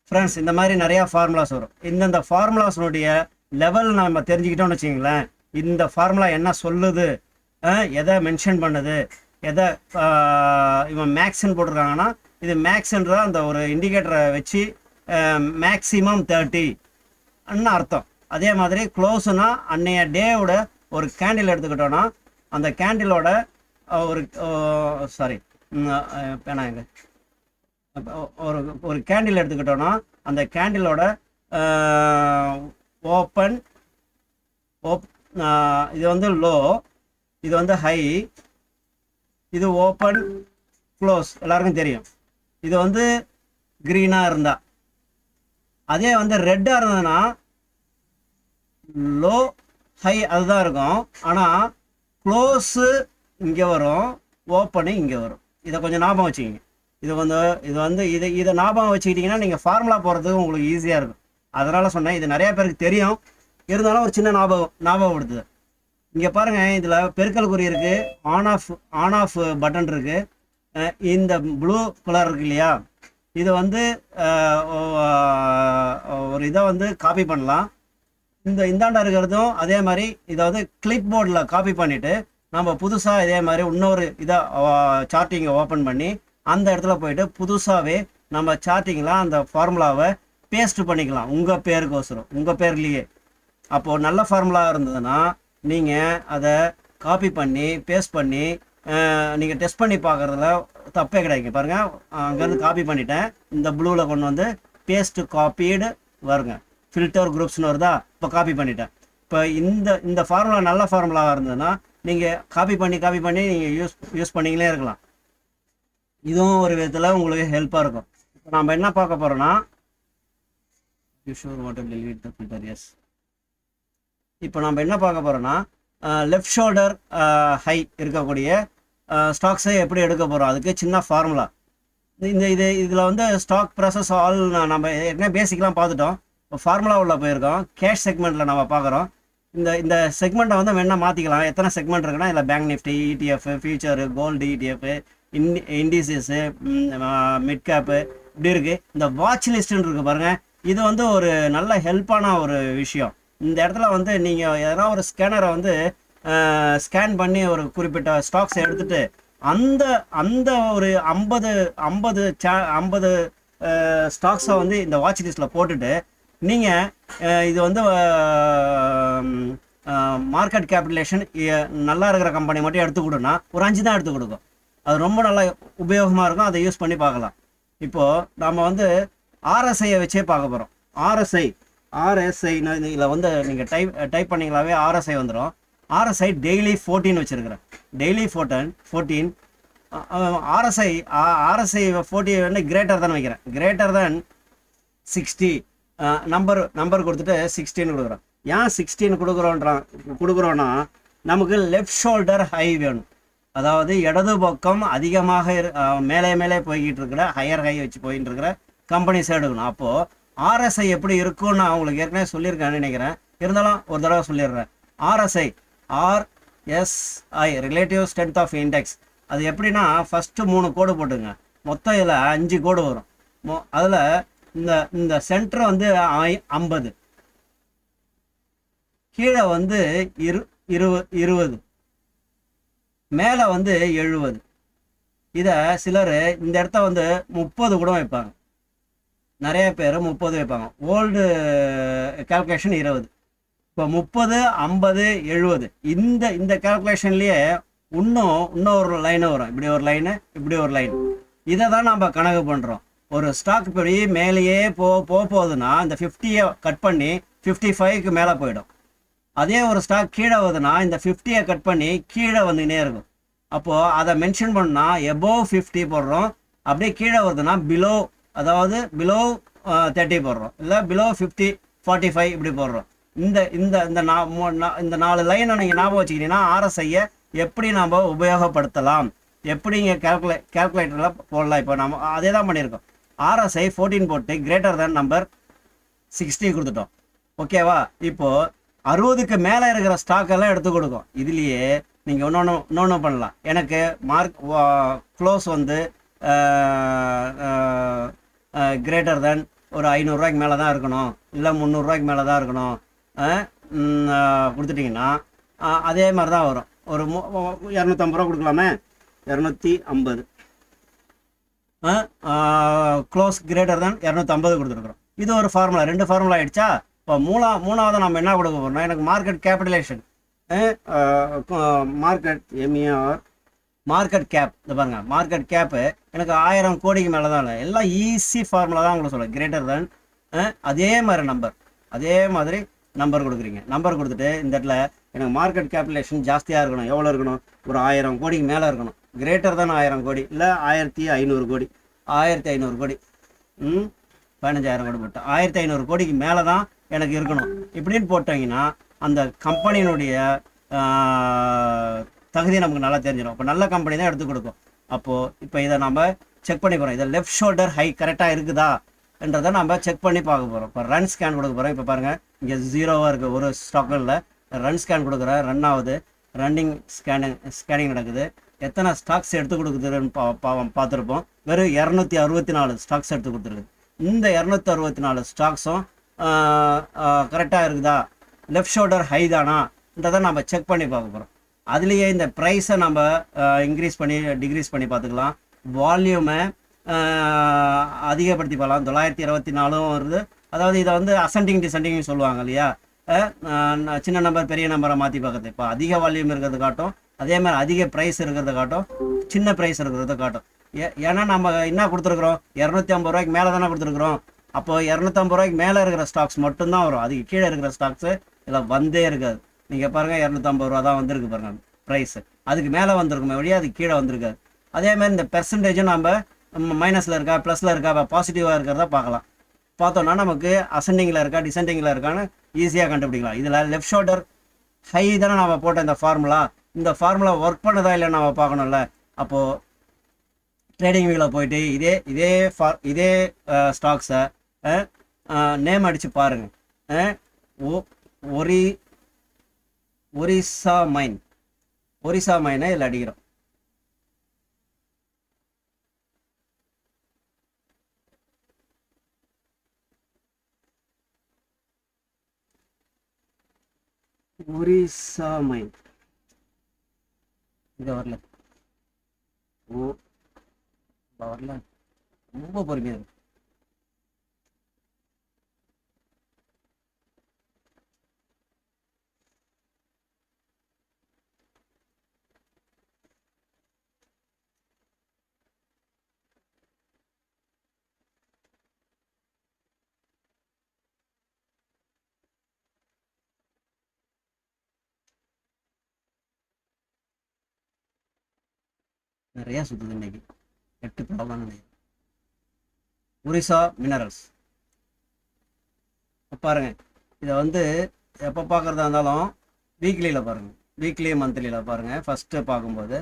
Friends இந்த மாதிரி நிறையா ஃபார்முலாஸ் வரும். இந்தந்த ஃபார்முலாஸ்னுடைய லெவல் நம்ம தெரிஞ்சுக்கிட்டோம்னு வச்சுங்களேன், இந்த ஃபார்முலா என்ன சொல்லுது, எதை மென்ஷன் பண்ணுது, எதை இவன் மேக்ஸ்ன்னு போட்டிருக்காங்கன்னா இது மேக்ஸ்ன்ற அந்த ஒரு இண்டிகேட்டரை வச்சு மேக்ஸிமம் 30 அர்த்தம். அதே மாதிரி க்ளோஸுனா அன்னைய டேவோட ஒரு கேண்டில் எடுத்துக்கிட்டோன்னா அந்த கேண்டிலோட ஒரு பேனாங்க ஒரு ஒரு கேண்டில் எடுத்துக்கிட்டோன்னா அந்த கேண்டிலோட ஓப்பன் இது வந்து லோ, இது வந்து ஹை, இது ஓப்பன் க்ளோஸ் எல்லாருக்கும் தெரியும். இது வந்து க்ரீனாக இருந்தா, அதே வந்து ரெட்டாக இருந்ததுன்னா லோ ஹை அதுதான் இருக்கும். ஆனால் க்ளோஸு இங்கே வரும், ஓப்பனு இங்கே வரும். இதை கொஞ்சம் ஞாபகம் வச்சுக்கிங்க. இதை ஞாபகம் வச்சுக்கிட்டிங்கன்னா நீங்கள் ஃபார்முலா போகிறதுக்கு உங்களுக்கு ஈஸியாக இருக்கும். அதனால் சொன்னேன், இது நிறையா பேருக்கு தெரியும், இருந்தாலும் ஒரு சின்ன ஞாபகப்படுத்துது. இங்கே பாருங்கள், இதில் பெருக்கல் குறி இருக்குது, ஆன் ஆஃப் பட்டன் இருக்குது. இந்த ப்ளூ கலர் இருக்கு இல்லையா, இது வந்து ஒரு இதை வந்து காப்பி பண்ணலாம். இந்தாண்டா இருக்கிறதும் அதே மாதிரி இதை வந்து கிளிப் போர்டில் காப்பி பண்ணிவிட்டு நம்ம புதுசாக இதே மாதிரி இன்னொரு இதை சார்ட்டிங்கை ஓப்பன் பண்ணி அந்த இடத்துல போயிட்டு புதுசாகவே நம்ம சார்ட்டிங்கில் அந்த ஃபார்முலாவை பேஸ்ட் பண்ணிக்கலாம் உங்கள் பேருக்கோசரம், உங்கள் பேர்லேயே. அப்போது நல்ல ஃபார்முலா இருந்ததுன்னா நீங்கள் அதை காப்பி பண்ணி பேஸ்ட் பண்ணி நீங்கள் டெஸ்ட் பண்ணி பார்க்குறதுல தப்பே கிடைக்கும். பாருங்கள், அங்கேருந்து காப்பி பண்ணிட்டேன், இந்த ப்ளூவில் கொண்டு வந்து பேஸ்ட்டு காப்பீடு வருங்க, ஃபில்டர் குரூப்ஸ்னு வருதா, இப்போ காப்பி பண்ணிட்டேன். இப்போ இந்த ஃபார்முலா நல்ல ஃபார்முலாவாக இருந்ததுன்னா நீங்கள் காப்பி பண்ணி நீங்கள் யூஸ் பண்ணிங்களே இருக்கலாம். இதுவும் ஒரு விதத்தில் உங்களுக்கு ஹெல்ப்பாக இருக்கும். இப்போ நம்ம என்ன பார்க்க போகிறோன்னா, இப்போ நம்ம என்ன பார்க்க போகிறோன்னா லெஃப்ட் ஷோல்டர் ஹை இருக்கக்கூடிய ஸ்டாக்ஸை எப்படி எடுக்க போகிறோம், அதுக்கு சின்ன ஃபார்முலா. இதில் வந்து ஸ்டாக் ப்ராசஸ் ஆல் நம்ம ஏற்கனவே பேசிக்லாம் பார்த்துட்டோம். இப்போ ஃபார்முலா உள்ள போயிருக்கோம். கேஷ் செக்மெண்ட்டில் நம்ம பார்க்குறோம். இந்த செக்மெண்ட்டை வந்து வேணால் மாற்றிக்கலாம். எத்தனை செக்மெண்ட் இருக்குன்னா இதில் bank Nifty, ETF, future, gold ETF, indices, mid cap இப்படி இருக்குது. இந்த வாட்ச் லிஸ்ட்டுன்னு இருக்குது பாருங்கள், இது வந்து ஒரு நல்ல ஹெல்ப்பான ஒரு விஷயம். இந்த இடத்துல வந்து நீங்கள் எதனா ஒரு ஸ்கேனரை வந்து ஸ்கேன் பண்ணி ஒரு குறிப்பிட்ட ஸ்டாக்ஸை எடுத்துகிட்டு அந்த ஒரு 50 ஸ்டாக்ஸை வந்து இந்த வாட்ச் லிஸ்ட்டில் போட்டுட்டு நீங்கள் இது வந்து மார்க்கெட் கேபிட்டலேஷன் நல்லா இருக்கிற கம்பெனி மட்டும் எடுத்து கொடுன்னா ஒரு 5 தான் எடுத்து கொடுக்கும். அது ரொம்ப நல்லா உபயோகமாக இருக்கும், அதை யூஸ் பண்ணி பார்க்கலாம். இப்போது நம்ம வந்து ஆர்எஸ்ஐயை வச்சே பார்க்க போகிறோம். ஆர்எஸ்ஐ இதில் வந்து நீங்கள் டைப் பண்ணிங்களாவே ஆர்எஸ்ஐ வந்துடும். ஆர்எஸ்ஐ டெய்லி 14 வச்சுருக்கிறேன், டெய்லி 14. ஆர்எஸ்ஐ 40 வந்து கிரேட்டர் தான் வைக்கிறேன், கிரேட்டர் தான் 60 நம்பர் கொடுத்துட்டு 16 கொடுக்குறோம். ஏன் 16 கொடுக்குறோன்னா நமக்கு லெஃப்ட் ஷோல்டர் ஹை வேணும். அதாவது இடது பக்கம் அதிகமாக மேலே போய்கிட்டு இருக்கிற ஹையர் ஹை வச்சு போயிட்டு இருக்கிற கம்பெனிஸ் எடுக்கணும். அப்போது ஆர்எஸ்ஐ எப்படி இருக்கும்னு அவங்களுக்கு ஏற்கனவே சொல்லியிருக்கேன்னு நினைக்கிறேன், இருந்தாலும் ஒரு தடவை சொல்லிடுறேன். RSI relative strength of index. அது எப்படின்னா ஃபஸ்ட்டு 3 கோடு போட்டுங்க, மொத்தம் இதில் 5 கோடு வரும். அதில் இந்த சென்டர் வந்து 50, கீழே வந்து 20, மேலே வந்து 70. இதை சிலர் இந்த இடத்த வந்து 30 கூட வைப்பாங்க, நிறைய பேர் 30 வைப்பாங்க. Old calculation 20. இப்போ 30, 50, 70 இந்த கால்குலேஷன்லேயே இன்னொரு லைனு வரும், இப்படி ஒரு லைனு, இப்படி ஒரு லைன். இதை தான் நம்ம கணக்கு பண்ணுறோம். ஒரு ஸ்டாக் இப்படி மேலேயே போகுதுன்னா இந்த 50யை கட் பண்ணி 55க்கு மேலே போயிடும். அதே ஒரு ஸ்டாக் கீழே வருதுன்னா இந்த 50யை கட் பண்ணி கீழே வந்துக்கினே இருக்கும். அப்போது அதை மென்ஷன் பண்ணால் எபோவ் 50 போடுறோம், அப்படியே கீழே வருதுன்னா பிலோ, அதாவது பிலோ 30 போடுறோம், இல்லை பிலோ 50, 45 இப்படி போடுறோம். இந்த 4 லைனை நீங்கள் ஞாபகம் வச்சுக்கிட்டீங்கன்னா ஆர்எஸ்ஐயை எப்படி நாம் உபயோகப்படுத்தலாம், எப்படி இங்கே கேல்குலேட்டரில் போடலாம். இப்போ நம்ம அதே தான் பண்ணியிருக்கோம். ஆர்எஸ்ஐ 14 போட்டு கிரேட்டர் தேன் நம்பர் 60 கொடுத்துட்டோம். ஓகேவா? இப்போது 60க்கு மேலே இருக்கிற ஸ்டாக்கெல்லாம் எடுத்து கொடுக்கும். இதுலேயே நீங்கள் இன்னொன்று பண்ணலாம். எனக்கு க்ளோஸ் வந்து கிரேட்டர் தேன் ஒரு 500 மேலே தான் இருக்கணும், இல்லை 300 மேலே தான் இருக்கணும் கொடுத்துட்டிங்கன்னா அதே மாதிரி தான் வரும். ஒரு 250 கொடுக்கலாமே, 250 க்ளோஸ் கிரேட்டர் தான் 250 கொடுத்துருக்குறோம். இது ஒரு ஃபார்முலா, 2 ஃபார்முலா ஆகிடுச்சா. இப்போ மூணாவது நம்ம என்ன கொடுக்க போகிறோம்னா, எனக்கு market capitalisation, market MER market cap. இந்த பாருங்கள், மார்க்கெட் கேப்பு எனக்கு 1000 கோடிக்கு மேலே தான். எல்லாம் ஈஸி ஃபார்முலா தான் உங்களுக்கு சொல்ல. கிரேட்டர் தான் அதே மாதிரி நம்பர் கொடுக்குறீங்க. நம்பர் கொடுத்துட்டு இந்த இடத்துல எனக்கு மார்க்கெட் கேபிட்டலேஷன் ஜாஸ்தியாக இருக்கணும். எவ்வளோ இருக்கணும்? ஒரு 1000 கோடிக்கு மேலே இருக்கணும். கிரேட்டர் தான் 1000 கோடி, இல்லை 1500 கோடி. 1500 கோடி 15,000 கோடி போட்டு 1500 கோடிக்கு மேலே தான் எனக்கு இருக்கணும். இப்படின்னு போட்டிங்கன்னா அந்த கம்பெனியினுடைய தகுதி நமக்கு நல்லா தெரிஞ்சிடும். இப்போ நல்ல கம்பெனி தான் எடுத்து கொடுக்கும். அப்போது இப்போ இதை நம்ம செக் பண்ணி போகிறோம். இதை லெஃப்ட் ஷோல்டர் ஹை கரெக்டாக இருக்குதா என்றதை நம்ம செக் பண்ணி பார்க்க போகிறோம். இப்போ ரன் ஸ்கேன் கொடுக்க போகிறோம். இப்போ பாருங்கள், இங்கே 0வாக இருக்குது, ஒரு ஸ்டாக்கில் ரன் ஸ்கேன் கொடுக்குறேன். ரன் ஆகுது, ரன்னிங் ஸ்கேனிங் நடக்குது. எத்தனை ஸ்டாக்ஸ் எடுத்து கொடுக்குதுன்னு பார்த்துருப்போம். வெறும் 264 ஸ்டாக்ஸ் எடுத்து கொடுத்துருக்குது. இந்த 264 ஸ்டாக்ஸும் கரெக்டாக இருக்குதா, லெஃப்ட் ஷோல்டர் ஹை தானான்றதை நம்ம செக் பண்ணி பார்க்க போகிறோம். அதுலேயே இந்த ப்ரைஸை நம்ம இன்க்ரீஸ் பண்ணி டிக்ரீஸ் பண்ணி பார்த்துக்கலாம். வால்யூமை அதிகப்படுத்தி பார்க்கலாம். 924 வருது. அதாவது இதை வந்து அசெண்டிங் டிசெண்டிங் சொல்லுவாங்க இல்லையா, சின்ன நம்பர் பெரிய நம்பரை மாற்றி பார்க்குறது. இப்போ அதிக வால்யூம் இருக்கிறது காட்டும், அதே மாதிரி அதிக ப்ரைஸ் இருக்கிறத காட்டும், சின்ன ப்ரைஸ் இருக்கிறத காட்டும். ஏன்னா நம்ம என்ன கொடுத்துருக்குறோம், 250 ரூபாய்க்கு மேலே தானே கொடுத்துருக்குறோம். அப்போது 250 ரூபாய்க்கு மேலே இருக்கிற ஸ்டாக்ஸ் மட்டும்தான் வரும். அதுக்கு கீழே இருக்கிற ஸ்டாக்ஸு இதில் வந்தே இருக்காது. நீங்கள் பாருங்கள், 250 ரூபா தான் வந்திருக்கு பாருங்கள் ப்ரைஸு. அதுக்கு மேலே வந்திருக்குமே வழியா அதுக்கு கீழே வந்திருக்காது. அதேமாதிரி இந்த பெர்சன்டேஜும் நம்ம மைனஸில் இருக்கா ப்ளஸில் இருக்கா பாசிட்டிவாக இருக்கிறத பார்க்கலாம். பார்த்தோன்னா நமக்கு அசெண்டிங்கில் இருக்கா டிசெண்டிங்கில் இருக்கான்னு ஈஸியாக கண்டுபிடிக்கலாம். இதில் லெஃப்ட் ஷோல்டர் ஹை தானே நம்ம போட்ட இந்த ஃபார்முலா ஒர்க் பண்ணதா இல்லை நம்ம பார்க்கணும்ல. அப்போது ட்ரேடிங் வியூவில் போயிட்டு இதே ஸ்டாக்ஸை நேம் அடித்து பாருங்கள். ஒரிசா மைனை இதில் அடிக்கிறோம். ஒரிசா மைன் இங்கே வரல, ரொம்ப பொறுமையாக இருக்கு. நிறையா சுற்றுது இன்னைக்கு, 8 ப்ராப்ளம் நினைக்கிறேன். ஒரிசா மினரல்ஸ் பாருங்கள். இதை வந்து எப்போ பார்க்குறதா இருந்தாலும் வீக்லியில் பாருங்கள், வீக்லி மந்த்லியில் பாருங்கள். ஃபஸ்ட்டு பார்க்கும்போது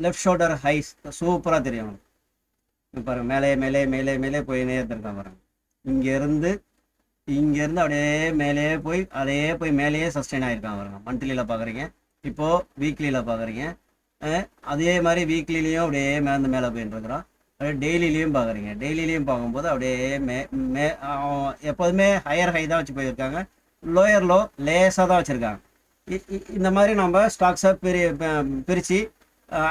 லெஃப்ட் ஷோல்டர் ஹைஸ் சூப்பராக தெரியும். பாருங்கள், மேலே மேலே மேலே மேலே போயினே இருந்திருக்கான் பாருங்கள். இங்கேருந்து அப்படியே மேலே போய் மேலேயே சஸ்டெயின் ஆகிருக்கான் பாருங்கள். மந்த்லியில் பார்க்குறீங்க, இப்போது வீக்லியில் பார்க்குறீங்க. அதே மாதிரி வீக்லிலையும் அப்படியே மேலே போயிட்டுருக்குறோம். அப்படியே டெய்லிலையும் பார்க்குறீங்க. டெய்லிலையும் பார்க்கும்போது அப்படியே எப்போதுமே ஹையர் ஹை தான் வச்சு போயிருக்காங்க, லோயர் லோ லேஸாக தான் வச்சுருக்காங்க. இந்த மாதிரி நம்ம ஸ்டாக்ஸை பிரித்து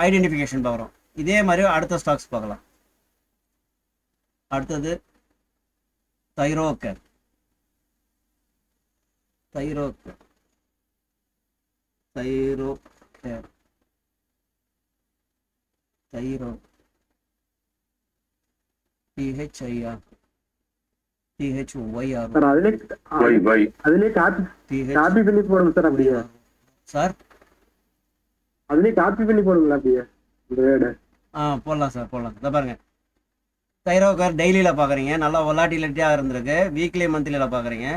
ஐடென்டிஃபிகேஷன் பார்க்குறோம். இதே மாதிரி அடுத்த ஸ்டாக்ஸ் பார்க்கலாம். அடுத்தது தைரோக்கர் THIR அதுலயே காப்பி பண்ணி போடுங்க சார். அப்படியே சார் அதுலயே காப்பி பண்ணி போடுங்களா அப்படியே போடலாம் சார், போடலாம். இதை பாருங்க, தைரோக்கர் டெய்லியில் பார்க்குறீங்க, நல்லா ஒலாட்டிலிட்டியாக இருந்திருக்கு. வீக்லி மந்த்லியில் பார்க்குறீங்க.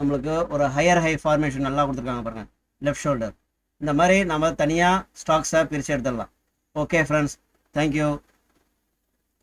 நம்மளுக்கு ஒரு ஹையர் ஹை ஃபார்மேஷன் நல்லா கொடுத்துருக்காங்க பாருங்கள், லெஃப்ட் ஷோல்டர். இந்த மாதிரி நம்ம தனியாக ஸ்டாக்ஸை பிரித்து எடுத்துடலாம். Okay friends, thank you.